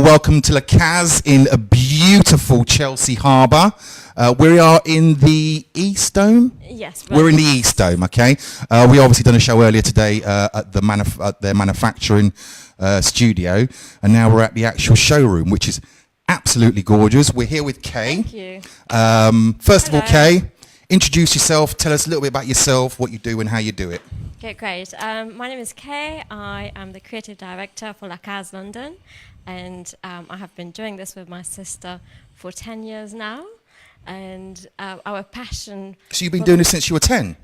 welcome to Lacaze in a beautiful Chelsea Harbour. We are in the East Dome? Yes. We're in the East Dome, okay? We obviously done a show earlier today at their manufacturing studio, and now we're at the actual showroom, which is absolutely gorgeous. We're here with Kay. Thank you. First of all, Kay, introduce yourself. Tell us a little bit about yourself, what you do and how you do it. Okay, great. My name is Kay. I am the creative director for Lacaze London, and I have been doing this with my sister for 10 years now. And our passion... So you've been doing this since you were 10?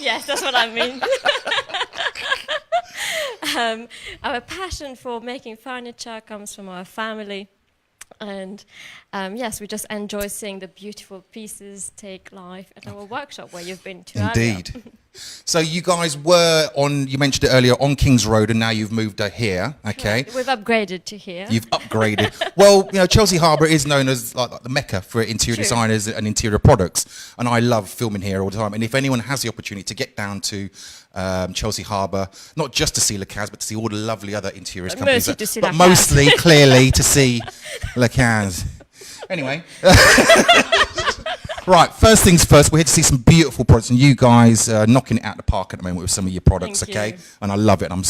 yes, that's what I mean. Our passion for making furniture comes from our family. And yes, we just enjoy seeing the beautiful pieces take life at our workshop where you've been to Indeed. earlier. So you guys were on, you mentioned it earlier, on King's Road, and now you've moved here, okay? Correct. We've upgraded to here. You've upgraded. Well, you know, Chelsea Harbour is known as like the mecca for interior designers and interior products, and I love filming here all the time. And if anyone has the opportunity to get down to Chelsea Harbour, not just to see Lacaze, but to see all the lovely other interiors companies, but mostly, clearly, to see Lacaze. Anyway. Right, first things first, we're here to see some beautiful products, and you guys knocking it out the park at the moment with some of your products, okay? And I love it, and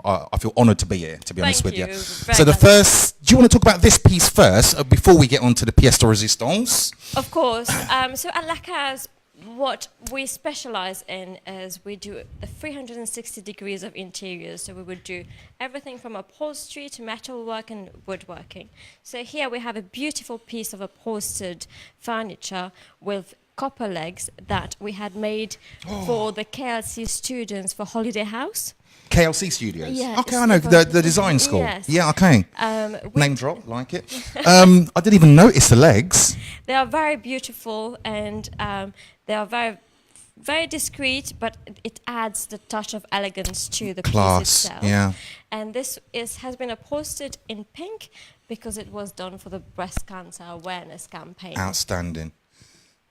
I feel honoured to be here, to be honest with you. So the first, do you want to talk about this piece first, before we get on to the pièce de résistance? Of course. So at Lacaze, what we specialize in is we do the 360 degrees of interiors. So we would do everything from upholstery to metalwork and woodworking. So here we have a beautiful piece of upholstered furniture with copper legs that we had made for the KLC students for Holiday House. KLC Studios? Yeah, okay, I know, the design school. Yes. Yeah, okay. Name drop, like it. I didn't even notice the legs. They are very beautiful, and they are very, very discreet, but it adds the touch of elegance to the piece itself. Yeah. And this has been upholstered in pink because it was done for the breast cancer awareness campaign. Outstanding.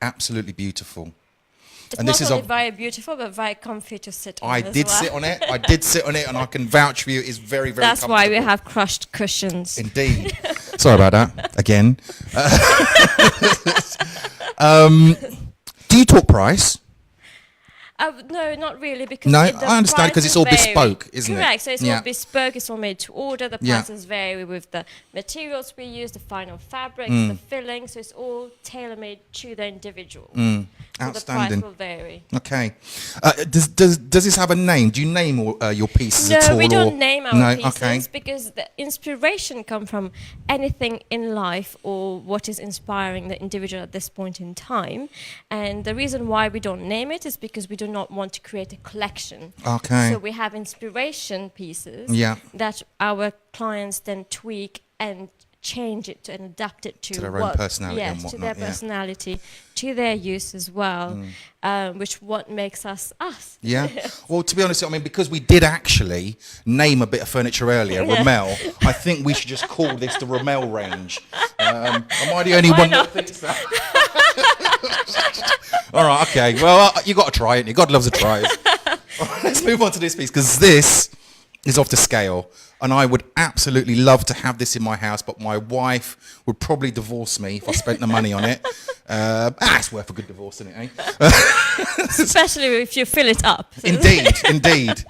Absolutely beautiful. It's and not this only is very beautiful, but very comfy to sit on. I did sit on it. I did sit on it, and I can vouch for you. It's very, very That's comfortable. why we have crushed cushions. Indeed. Sorry about that. Again. Do you talk price? No, not really, because I understand, because it's all bespoke, isn't it? Correct. So it's all bespoke. It's all made to order. The prices vary with the materials we use, the final fabrics, the filling. So it's all tailor-made to the individual. Outstanding. So the price will vary. Okay. Does this have a name? Do you name your pieces at all? No, we don't name our pieces because the inspiration comes from anything in life or what is inspiring the individual at this point in time. And the reason why we don't name it is because we do not want to create a collection. Okay. So we have inspiration pieces that our clients then tweak and change it and adapt it to their own personality and whatnot. To their personality, to their use as well, which what makes us us. Yeah. Well, to be honest, I mean, because we did actually name a bit of furniture earlier, Rommel, I think we should just call this the Rommel range. Am I the only one that thinks that? All right, okay. Well, you got to try it. God loves a try. Right, let's move on to this piece, because this is off the scale, and I would absolutely love to have this in my house, but my wife would probably divorce me if I spent the money on it. It's worth a good divorce, isn't it, eh? Especially if you fill it up. Indeed.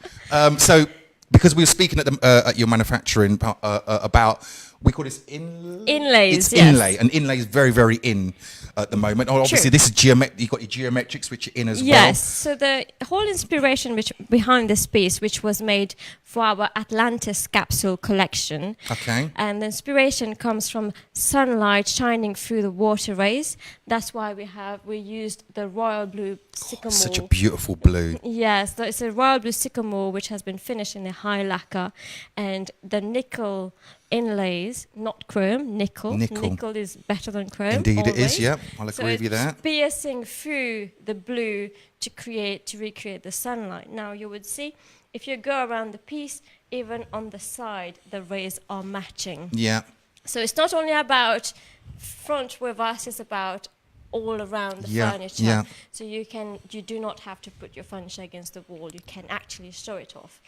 So, because we were speaking at your manufacturing about, we call this inlays. It's inlay, and inlay is very, very in at the moment. Obviously, this is geometric. You've got your geometrics, which are in as well. Yes. So the whole inspiration behind this piece, which was made for our Atlantis capsule collection. Okay. And the inspiration comes from sunlight shining through the water rays. That's why we used the royal blue sycamore. Such a beautiful blue. Yes, it's a royal blue sycamore which has been finished in a high lacquer, and the nickel inlays, not chrome, nickel. Nickel is better than chrome. Indeed always. it is, yep. I'll agree with you there. It's piercing through the blue to recreate the sunlight. Now you would see, if you go around the piece, even on the side, the rays are matching. Yeah. So it's not only about front with us, it's about all around the furniture. Yeah. So you do not have to put your furniture against the wall. You can actually show it off.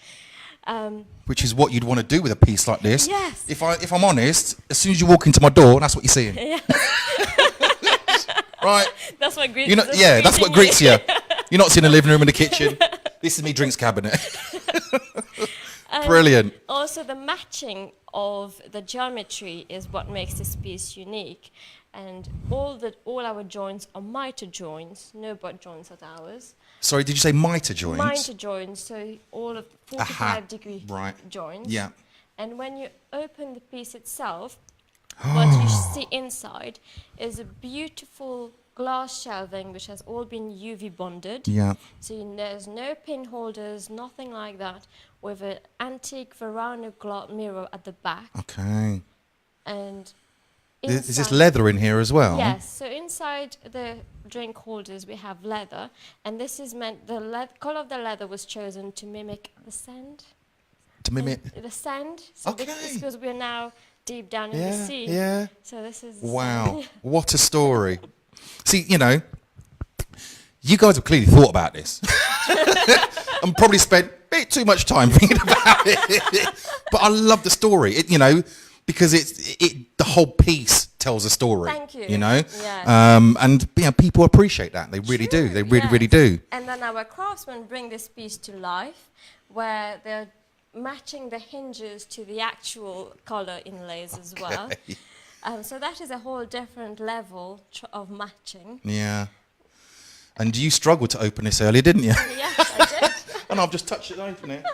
Which is what you'd want to do with a piece like this. Yes. If I'm honest, as soon as you walk into my door, that's what you're seeing. Yeah. Right? That's what greets. That's what greets you. You're not seeing the living room and the kitchen. This is me drinks cabinet. Brilliant. Also, the matching of the geometry is what makes this piece unique. And all our joints are mitre joints, no butt joints at ours. Sorry, did you say mitre joints? Mitre joints, so all of 45-degree joints. Yeah. And when you open the piece itself, what you see inside is a beautiful glass shelving which has all been UV bonded. Yeah. So there's no pin holders, nothing like that, with an antique Verano mirror at the back. Okay. And is this leather in here as well? Yes. So inside the drink holders we have leather, and this is meant the colour of the leather was chosen to mimic the sand. To mimic the sand. So okay. because we're now deep down in the sea. Yeah. So this is wow. What a story. See, you know, you guys have clearly thought about this and probably spent a bit too much time thinking about it. But I love the story, because the whole piece tells a story. Thank you. You know, yes. And people appreciate that. They really do. They really, really do. And then our craftsmen bring this piece to life, where they're matching the hinges to the actual collar inlays as well. So that is a whole different level of matching. Yeah. And you struggled to open this earlier, didn't you? Yes, I did. And I've just touched it open it.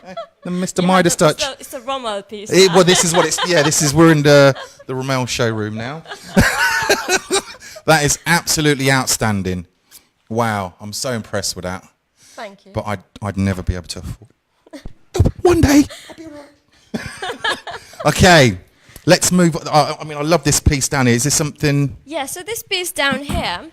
The Mr. Midas touch. It's a Rommel piece. Well, this is what it's. Yeah, we're in the Rommel showroom now. That is absolutely outstanding. Wow, I'm so impressed with that. Thank you. But I'd never be able to afford. One day, I'll be alright. Okay, let's move. I love this piece down here. Is this something? Yeah. So this piece down here,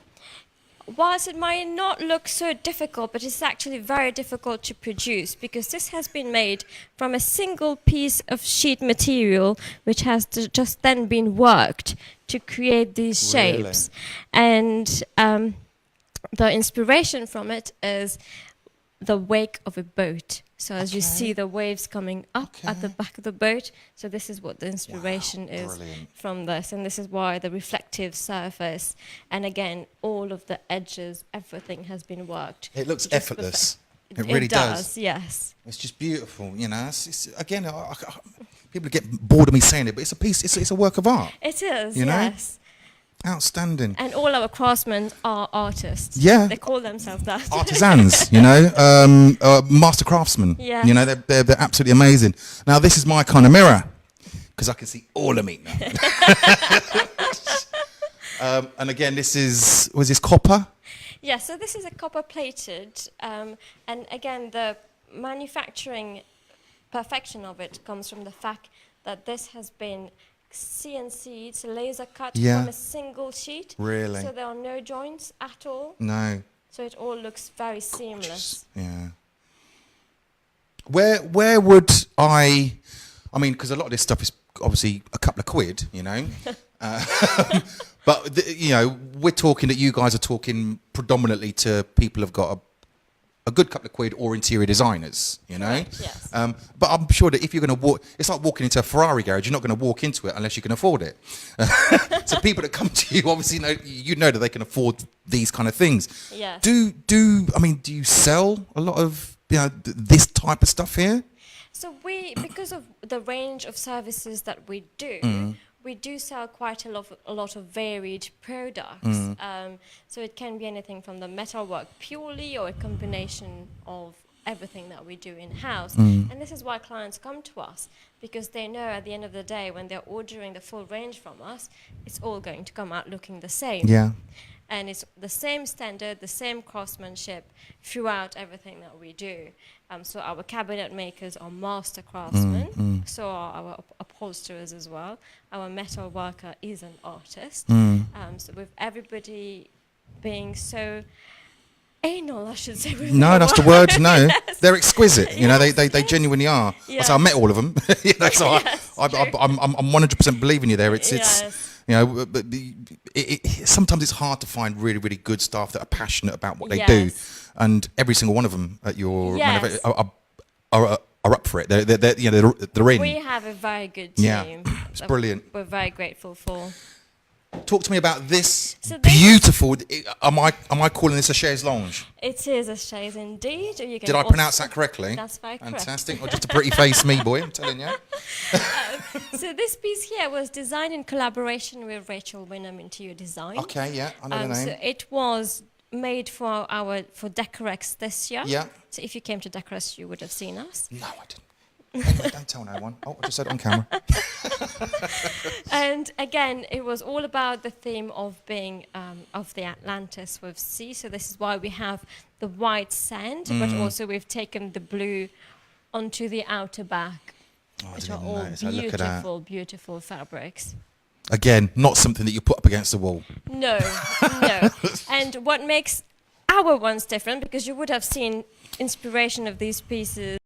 whilst it might not look so difficult, but it's actually very difficult to produce, because this has been made from a single piece of sheet material which has just then been worked to create these shapes. And the inspiration from it is the wake of a boat. So as you see the waves coming up at the back of the boat, so this is what the inspiration is from this, and this is why the reflective surface, and again, all of the edges, everything has been worked. It looks effortless. It really does. Yes. It's just beautiful, It's again, people get bored of me saying it, but it's a piece. It's a work of art. It is. Yes. Outstanding. And all our craftsmen are artists. Yeah. They call themselves that. Artisans, master craftsmen. Yeah. They're absolutely amazing. Now, this is my kind of mirror, because I can see all of me now. And again, was this copper? Yeah, so this is a copper plated, and again, the manufacturing perfection of it comes from the fact that this has been CNC, it's a laser cut from a single sheet. Really? So there are no joints at all. No. So it all looks very seamless. Yeah. Where would because a lot of this stuff is obviously a couple of quid, but we're talking that you guys are talking predominantly to people who've got a good couple of quid, or interior designers, Right, yes. But I'm sure that if you're going to walk, it's like walking into a Ferrari garage. You're not going to walk into it unless you can afford it. So people that come to you obviously know that they can afford these kind of things. Yes. Do you sell a lot of this type of stuff here? So because of the range of services that we do, we do sell quite a lot of varied products. So it can be anything from the metalwork purely, or a combination of everything that we do in-house. And this is why clients come to us, because they know at the end of the day, when they're ordering the full range from us, it's all going to come out looking the same. Yeah. And it's the same standard, the same craftsmanship throughout everything that we do. So our cabinet makers are master craftsmen, so are our upholsterers as well. Our metal worker is an artist. So with everybody being so anal, I should say. No, that's the word. No, yes. They're exquisite. They genuinely are. Yes. So I met all of them. So yes, I'm 100% believing you there. It's but sometimes it's hard to find really, really good staff that are passionate about what they do, and every single one of them at your yes. are are up for it. They're in. We have a very good team. Yeah, it's that brilliant. We're very grateful for. Talk to me about this So this- beautiful. Am I calling this a chaise lounge? It is a chaise indeed. Or you can Did I also- pronounce that correctly? That's very correct. Fantastic. Or just a pretty face, me boy. I'm telling you. So this piece here was designed in collaboration with Rachel Wynnum Interior Design. Okay, yeah, I know the name. So it was made for Decorex this year. Yeah. So if you came to Decorex, you would have seen us. No, I didn't. Anyway, don't tell no one. Oh, I just said it on camera. And again, it was all about the theme of being of the Atlantis with sea. So this is why we have the white sand, but also we've taken the blue onto the outer back, Oh, I which didn't are even all notice. Look at that. beautiful, beautiful fabrics. Again, not something that you put up against the wall. No, no. And what makes our ones different, because you would have seen inspiration of these pieces